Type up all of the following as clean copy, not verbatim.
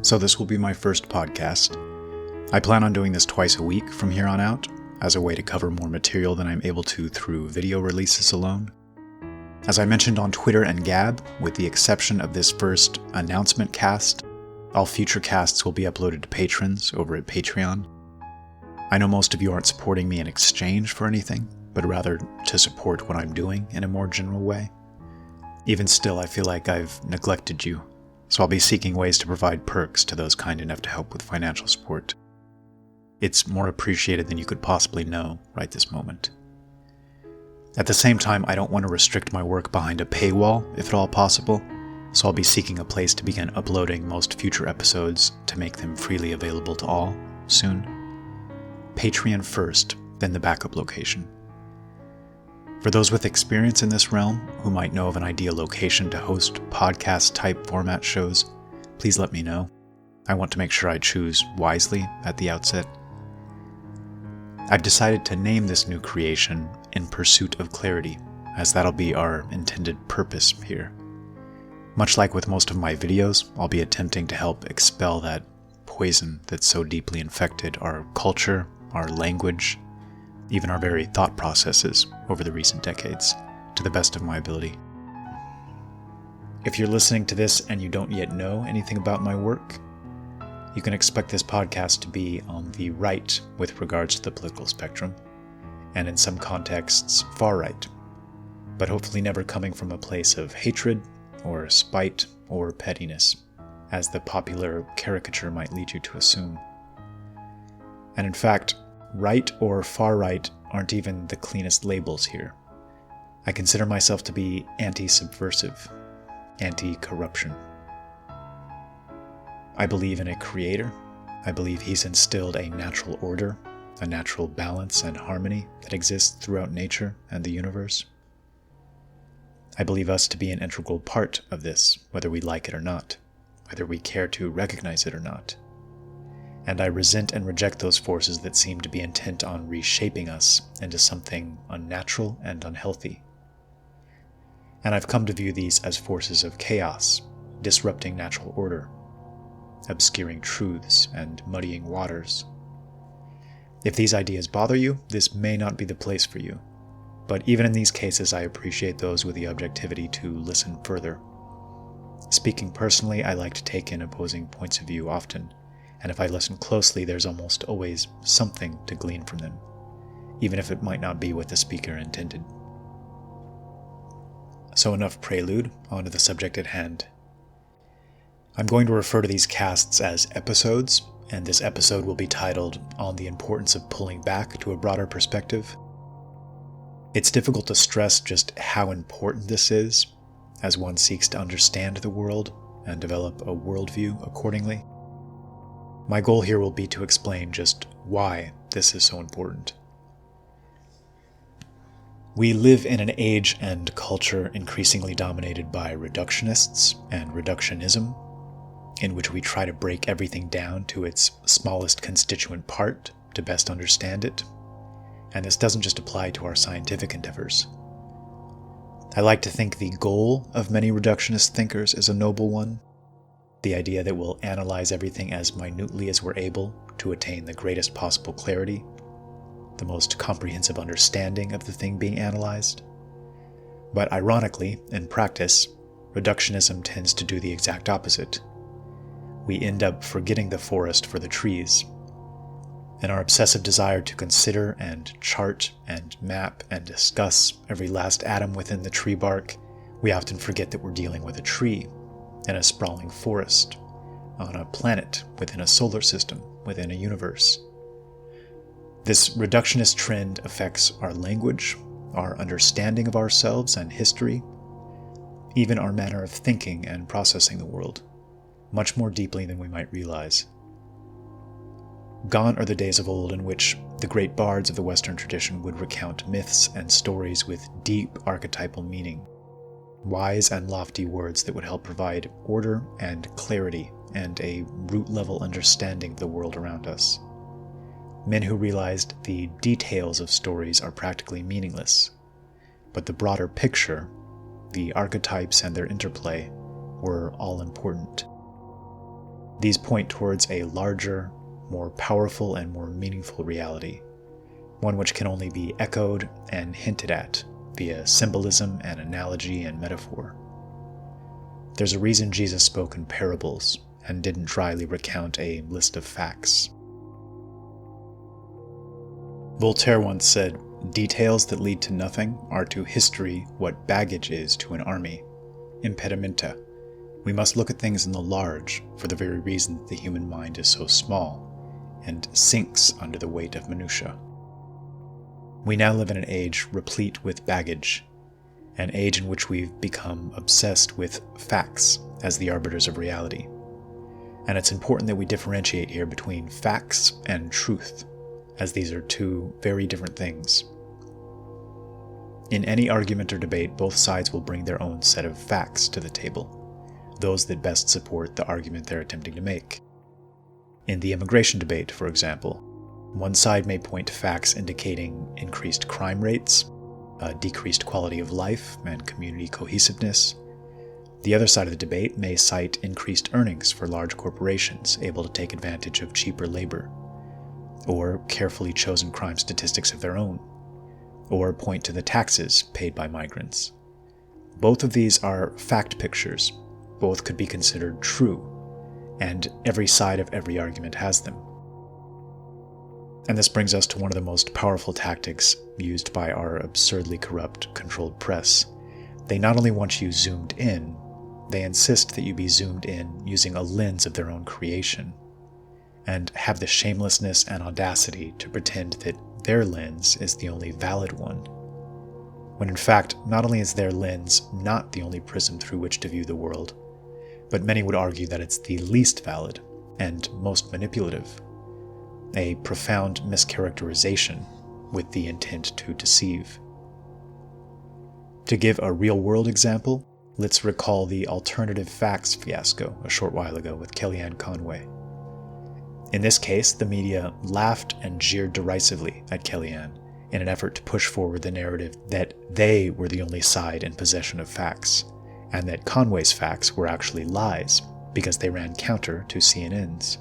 So this will be my first podcast. I plan on doing this twice a week from here on out, as a way to cover more material than I'm able to through video releases alone. As I mentioned on Twitter and Gab, with the exception of this first announcement cast, all future casts will be uploaded to patrons over at Patreon. I know most of you aren't supporting me in exchange for anything, but rather to support what I'm doing in a more general way. Even still, I feel like I've neglected you, so I'll be seeking ways to provide perks to those kind enough to help with financial support. It's more appreciated than you could possibly know right this moment. At the same time, I don't want to restrict my work behind a paywall, if at all possible, so I'll be seeking a place to begin uploading most future episodes to make them freely available to all, soon. Patreon first, then the backup location. For those with experience in this realm, who might know of an ideal location to host podcast-type format shows, please let me know. I want to make sure I choose wisely at the outset. I've decided to name this new creation In Pursuit of Clarity, as that'll be our intended purpose here. Much like with most of my videos, I'll be attempting to help expel that poison that's so deeply infected our culture, our language, even our very thought processes over the recent decades, to the best of my ability. If you're listening to this and you don't yet know anything about my work, you can expect this podcast to be on the right with regards to the political spectrum, and in some contexts, far right, but hopefully never coming from a place of hatred or spite or pettiness, as the popular caricature might lead you to assume. And in fact, right or far right aren't even the cleanest labels here. I consider myself to be anti-subversive, anti-corruption. I believe in a creator. I believe he's instilled a natural order, a natural balance and harmony that exists throughout nature and the universe. I believe us to be an integral part of this, whether we like it or not, whether we care to recognize it or not. And I resent and reject those forces that seem to be intent on reshaping us into something unnatural and unhealthy. And I've come to view these as forces of chaos, disrupting natural order, obscuring truths and muddying waters. If these ideas bother you, this may not be the place for you. But even in these cases, I appreciate those with the objectivity to listen further. Speaking personally, I like to take in opposing points of view often, and if I listen closely, there's almost always something to glean from them, even if it might not be what the speaker intended. So enough prelude, on to the subject at hand. I'm going to refer to these casts as episodes, and this episode will be titled On the Importance of Pulling Back to a Broader Perspective. It's difficult to stress just how important this is, as one seeks to understand the world and develop a worldview accordingly. My goal here will be to explain just why this is so important. We live in an age and culture increasingly dominated by reductionists and reductionism, in which we try to break everything down to its smallest constituent part to best understand it. And this doesn't just apply to our scientific endeavors. I like to think the goal of many reductionist thinkers is a noble one. The idea that we'll analyze everything as minutely as we're able to attain the greatest possible clarity, the most comprehensive understanding of the thing being analyzed. But ironically, in practice, reductionism tends to do the exact opposite. We end up forgetting the forest for the trees. In our obsessive desire to consider and chart and map and discuss every last atom within the tree bark, we often forget that we're dealing with a tree in a sprawling forest, on a planet within a solar system, within a universe. This reductionist trend affects our language, our understanding of ourselves and history, even our manner of thinking and processing the world, much more deeply than we might realize. Gone are the days of old in which the great bards of the Western tradition would recount myths and stories with deep archetypal meaning, wise and lofty words that would help provide order and clarity and a root-level understanding of the world around us. Men who realized the details of stories are practically meaningless, but the broader picture, the archetypes and their interplay, were all important. These point towards a larger, more powerful, and more meaningful reality, one which can only be echoed and hinted at via symbolism and analogy and metaphor. There's a reason Jesus spoke in parables and didn't dryly recount a list of facts. Voltaire once said, "Details that lead to nothing are to history what baggage is to an army. Impedimenta. We must look at things in the large for the very reason that the human mind is so small and sinks under the weight of minutiae." We now live in an age replete with baggage, an age in which we've become obsessed with facts as the arbiters of reality. And it's important that we differentiate here between facts and truth, as these are two very different things. In any argument or debate, both sides will bring their own set of facts to the table, those that best support the argument they're attempting to make. In the immigration debate, for example, one side may point to facts indicating increased crime rates, a decreased quality of life, and community cohesiveness. The other side of the debate may cite increased earnings for large corporations able to take advantage of cheaper labor, or carefully chosen crime statistics of their own, or point to the taxes paid by migrants. Both of these are fact pictures. Both could be considered true, and every side of every argument has them. And this brings us to one of the most powerful tactics used by our absurdly corrupt, controlled press. They not only want you zoomed in, they insist that you be zoomed in using a lens of their own creation, and have the shamelessness and audacity to pretend that their lens is the only valid one, when in fact, not only is their lens not the only prism through which to view the world, but many would argue that it's the least valid and most manipulative, a profound mischaracterization with the intent to deceive. To give a real-world example, let's recall the alternative facts fiasco a short while ago with Kellyanne Conway. In this case, the media laughed and jeered derisively at Kellyanne in an effort to push forward the narrative that they were the only side in possession of facts, and that Conway's facts were actually lies because they ran counter to CNN's.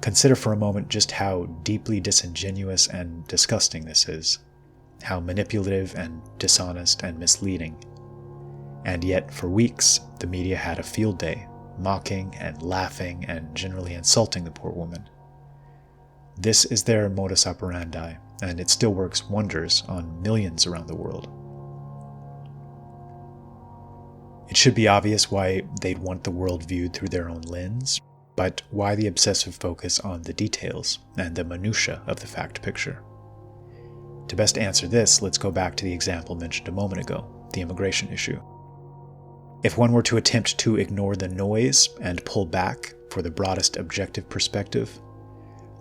Consider for a moment just how deeply disingenuous and disgusting this is, how manipulative and dishonest and misleading. And yet, for weeks, the media had a field day, mocking and laughing and generally insulting the poor woman. This is their modus operandi, and it still works wonders on millions around the world. It should be obvious why they'd want the world viewed through their own lens, but why the obsessive focus on the details and the minutiae of the fact picture? To best answer this, let's go back to the example mentioned a moment ago, the immigration issue. If one were to attempt to ignore the noise and pull back for the broadest objective perspective,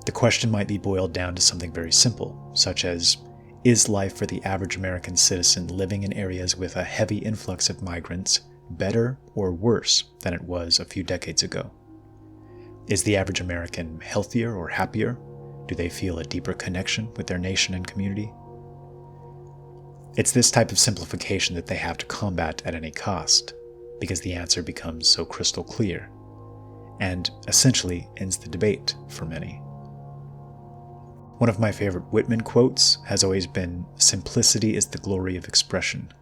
the question might be boiled down to something very simple, such as, is life for the average American citizen living in areas with a heavy influx of migrants better or worse than it was a few decades ago? Is the average American healthier or happier? Do they feel a deeper connection with their nation and community? It's this type of simplification that they have to combat at any cost, because the answer becomes so crystal clear, and essentially ends the debate for many. One of my favorite Whitman quotes has always been, "Simplicity is the glory of expression."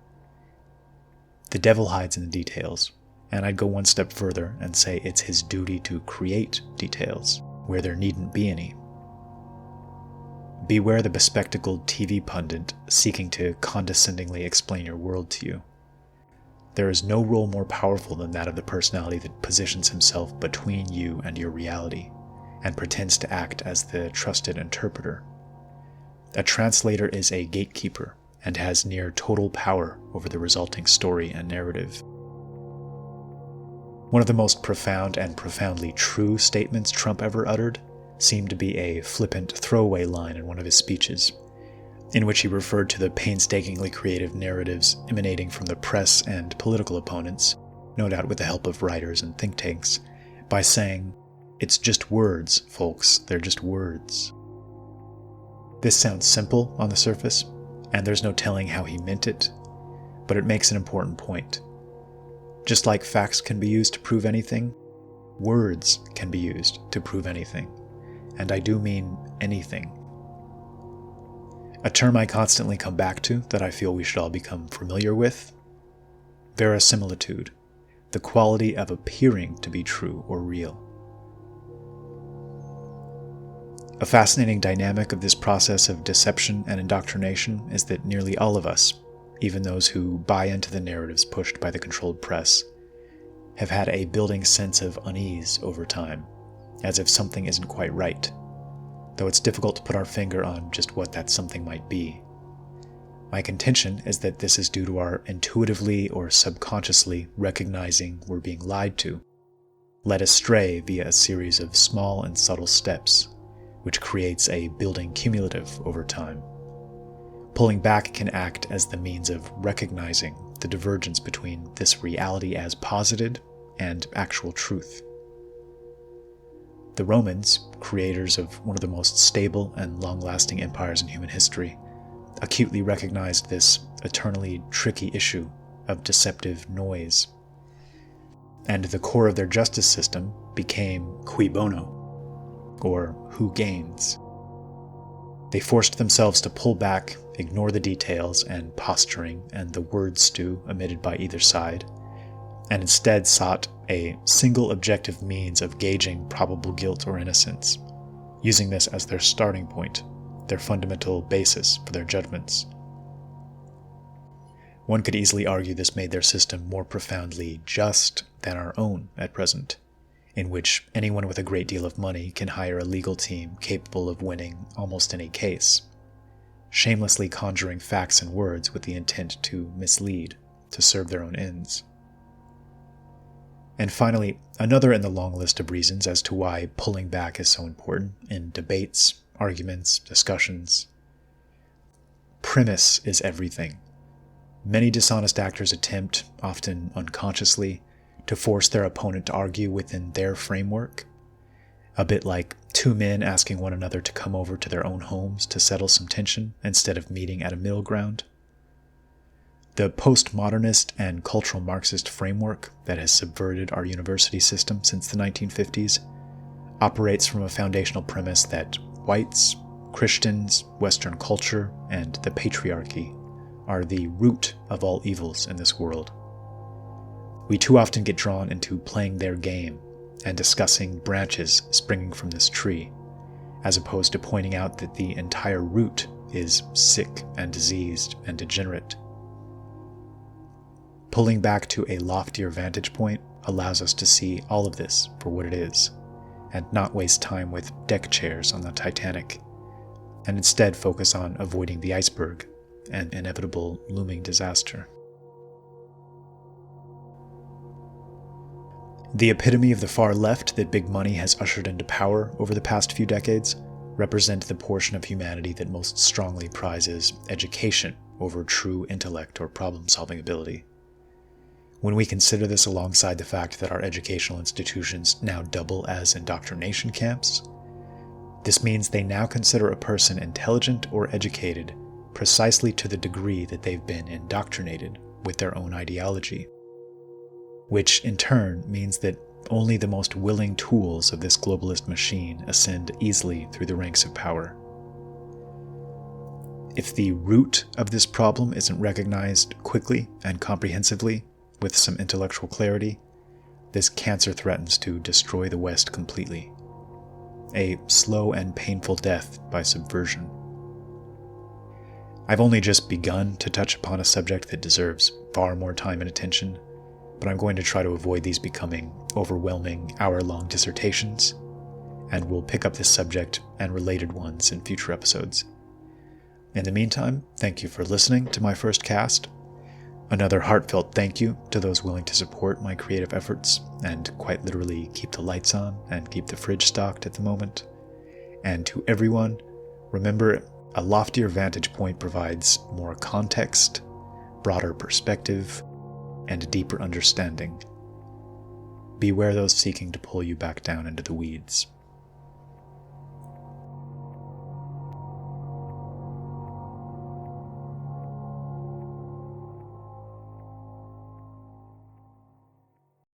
The devil hides in the details, and I'd go one step further and say it's his duty to create details where there needn't be any. Beware the bespectacled TV pundit seeking to condescendingly explain your world to you. There is no role more powerful than that of the personality that positions himself between you and your reality, and pretends to act as the trusted interpreter. A translator is a gatekeeper and has near total power over the resulting story and narrative. One of the most profound and profoundly true statements Trump ever uttered seemed to be a flippant throwaway line in one of his speeches, in which he referred to the painstakingly creative narratives emanating from the press and political opponents, no doubt with the help of writers and think tanks, by saying, "It's just words, folks, they're just words." This sounds simple on the surface, and there's no telling how he meant it, but it makes an important point. Just like facts can be used to prove anything, Words can be used to prove anything, and I do mean anything. A term I constantly come back to that I feel we should all become familiar with: verisimilitude, the quality of appearing to be true or real. A fascinating dynamic of this process of deception and indoctrination is that nearly all of us, even those who buy into the narratives pushed by the controlled press, have had a building sense of unease over time, as if something isn't quite right, though it's difficult to put our finger on just what that something might be. My contention is that this is due to our intuitively or subconsciously recognizing we're being lied to, led astray via a series of small and subtle steps, which creates a building cumulative over time. Pulling back can act as the means of recognizing the divergence between this reality as posited and actual truth. The Romans, creators of one of the most stable and long-lasting empires in human history, acutely recognized this eternally tricky issue of deceptive noise. And the core of their justice system became cui bono, or who gains. They forced themselves to pull back, ignore the details and posturing and the word stew emitted by either side, and instead sought a single objective means of gauging probable guilt or innocence, using this as their starting point, their fundamental basis for their judgments. One could easily argue this made their system more profoundly just than our own at present, in which anyone with a great deal of money can hire a legal team capable of winning almost any case, shamelessly conjuring facts and words with the intent to mislead, to serve their own ends. And finally, another in the long list of reasons as to why pulling back is so important in debates, arguments, discussions. Premise is everything. Many dishonest actors attempt, often unconsciously, to force their opponent to argue within their framework, a bit like two men asking one another to come over to their own homes to settle some tension instead of meeting at a middle ground. The postmodernist and cultural Marxist framework that has subverted our university system since the 1950s operates from a foundational premise that whites, Christians, Western culture, and the patriarchy are the root of all evils in this world. We too often get drawn into playing their game and discussing branches springing from this tree, as opposed to pointing out that the entire root is sick and diseased and degenerate. Pulling back to a loftier vantage point allows us to see all of this for what it is, and not waste time with deck chairs on the Titanic, and instead focus on avoiding the iceberg and inevitable looming disaster. The epitome of the far left that big money has ushered into power over the past few decades represent the portion of humanity that most strongly prizes education over true intellect or problem-solving ability. When we consider this alongside the fact that our educational institutions now double as indoctrination camps, this means they now consider a person intelligent or educated precisely to the degree that they've been indoctrinated with their own ideology, which in turn means that only the most willing tools of this globalist machine ascend easily through the ranks of power. If the root of this problem isn't recognized quickly and comprehensively, with some intellectual clarity, this cancer threatens to destroy the West completely. A slow and painful death by subversion. I've only just begun to touch upon a subject that deserves far more time and attention, but I'm going to try to avoid these becoming overwhelming hour-long dissertations, and we'll pick up this subject and related ones in future episodes. In the meantime, thank you for listening to my first cast. Another heartfelt thank you to those willing to support my creative efforts and quite literally keep the lights on and keep the fridge stocked at the moment. And to everyone, remember, a loftier vantage point provides more context, broader perspective, and a deeper understanding. Beware those seeking to pull you back down into the weeds.